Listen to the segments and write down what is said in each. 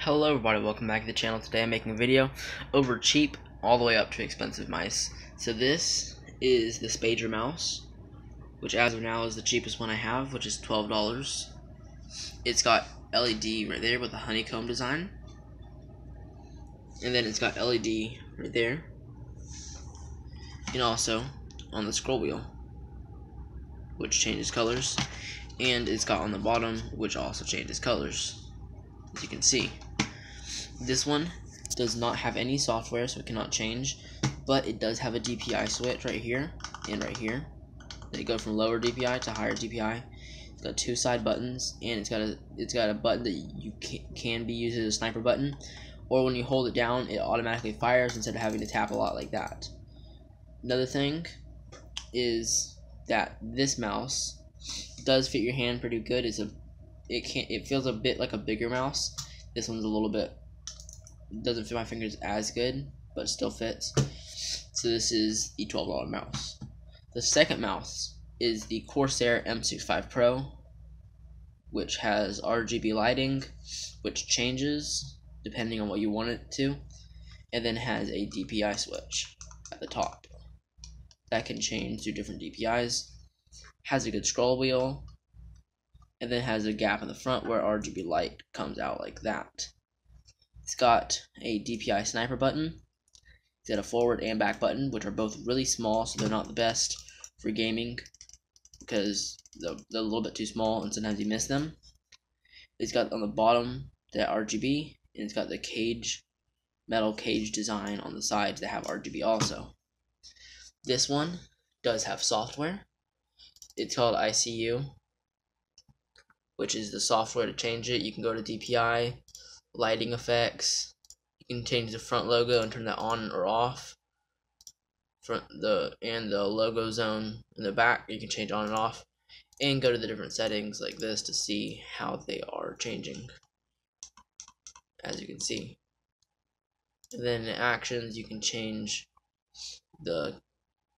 Hello everybody, welcome back to the channel. Today I'm making a video over cheap all the way up to expensive mice. So this is the Spager mouse, which as of now is the cheapest one I have, which is $12. It's got LED right there with a honeycomb design, and then it's got LED right there, and also on the scroll wheel, which changes colors, and it's got on the bottom, which also changes colors. As you can see, this one does not have any software, so it cannot change, but it does have a DPI switch right here and right here. They go from lower DPI to higher DPI. It's got two side buttons, and it's got a button that you can be used as a sniper button, or when you hold it down, it automatically fires instead of having to tap a lot like that. Another thing is that this mouse does fit your hand pretty good. It feels a bit like a bigger mouse. This one's a little bit, doesn't fit my fingers as good, but still fits. So this is the $12 mouse. The second mouse is the Corsair M65 Pro, which has RGB lighting, which changes depending on what you want it to, and then has a DPI switch at the top that can change to different DPIs. Has a good scroll wheel, and then has a gap in the front where RGB light comes out like that. It's got a DPI sniper button. It's got a forward and back button, which are both really small, so they're not the best for gaming because they're a little bit too small and sometimes you miss them. It's got on the bottom that RGB, and it's got the metal cage design on the sides that have RGB also. This one does have software. It's called ICU, which is the software to change it. You can go to DPI, lighting effects. You can change the front logo and turn that on or off. And the logo zone in the back, you can change on and off, and go to the different settings like this to see how they are changing, as you can see. And then in actions, you can change the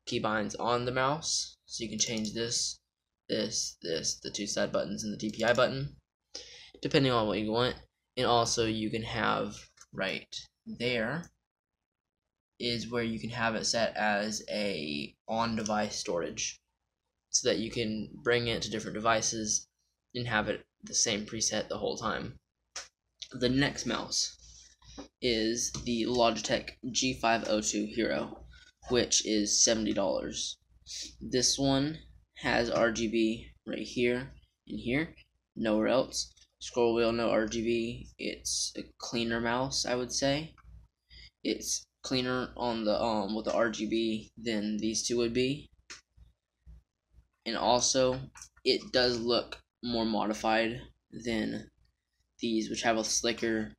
keybinds on the mouse, so you can change this, the two side buttons, and the DPI button, depending on what you want. And also you can have right there is where you can have it set as a on-device storage, so that you can bring it to different devices and have it the same preset the whole time. The next mouse is the Logitech G502 Hero, which is $70. This one has RGB right here and here, nowhere else. Scroll wheel, no RGB. It's a cleaner mouse, I would say. It's cleaner on the with the RGB than these two would be, and also it does look more modified than these, which have a slicker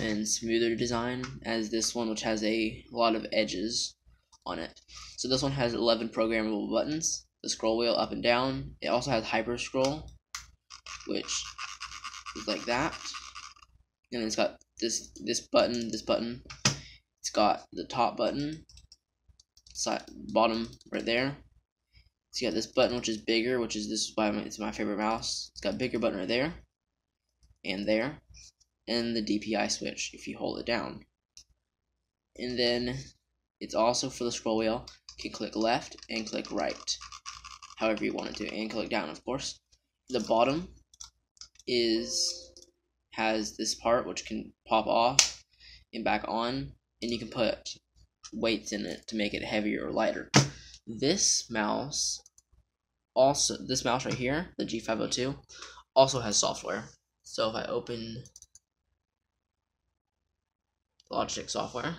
and smoother design, as this one, which has a lot of edges on it. So this one has 11 programmable buttons. The scroll wheel up and down. It also has hyper scroll, which is like that, and it's got this button. It's got the top button, bottom right there. It's got this button, which is bigger, which is it's my favorite mouse. It's got a bigger button right there, and the DPI switch if you hold it down. And then it's also for the scroll wheel. You can click left and click right, however you want it to, and click down, of course. The bottom has this part which can pop off and back on, and you can put weights in it to make it heavier or lighter. This mouse right here, the G502, also has software. So if I open Logitech software,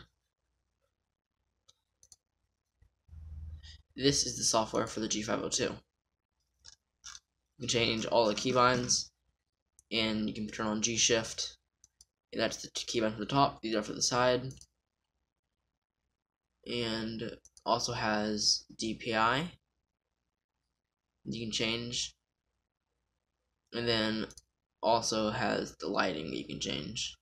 this is the software for the G502. You can change all the keybinds, and you can turn on G shift. That's the keybind for the top. These are for the side. And also has DPI. You can change. And then also has the lighting that you can change.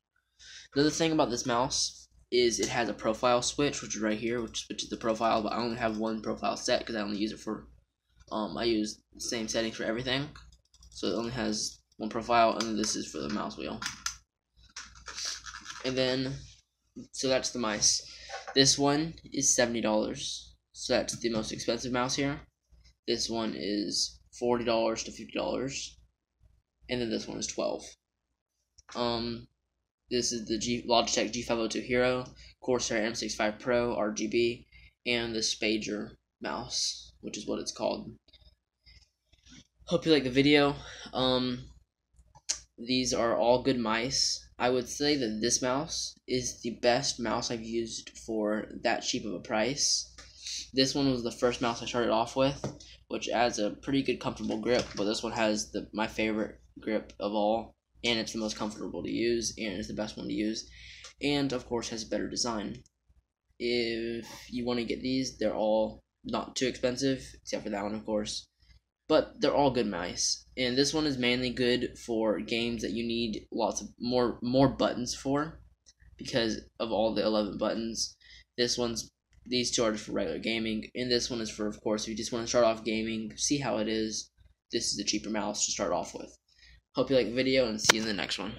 Another thing about this mouse is it has a profile switch, which is right here, which switches the profile, but I only have one profile set because I only use it for, I use the same settings for everything. So it only has one profile, and this is for the mouse wheel. And then, so that's the mice. This one is $70. So that's the most expensive mouse here. This one is $40 to $50. And then this one is $12. This is the Logitech G502 Hero, Corsair M65 Pro RGB, and the Spager mouse, which is what it's called. Hope you like the video. These are all good mice. I would say that this mouse is the best mouse I've used for that cheap of a price. This one was the first mouse I started off with, which adds a pretty good comfortable grip, but this one has my favorite grip of all, and it's the most comfortable to use, and it's the best one to use, and of course has a better design. If you want to get these, they're all not too expensive, except for that one, of course. But they're all good mice, and this one is mainly good for games that you need lots of more buttons for, because of all the 11 buttons. These two are just for regular gaming, and this one is for, of course, if you just want to start off gaming, see how it is. This is the cheaper mouse to start off with. Hope you like the video, and see you in the next one.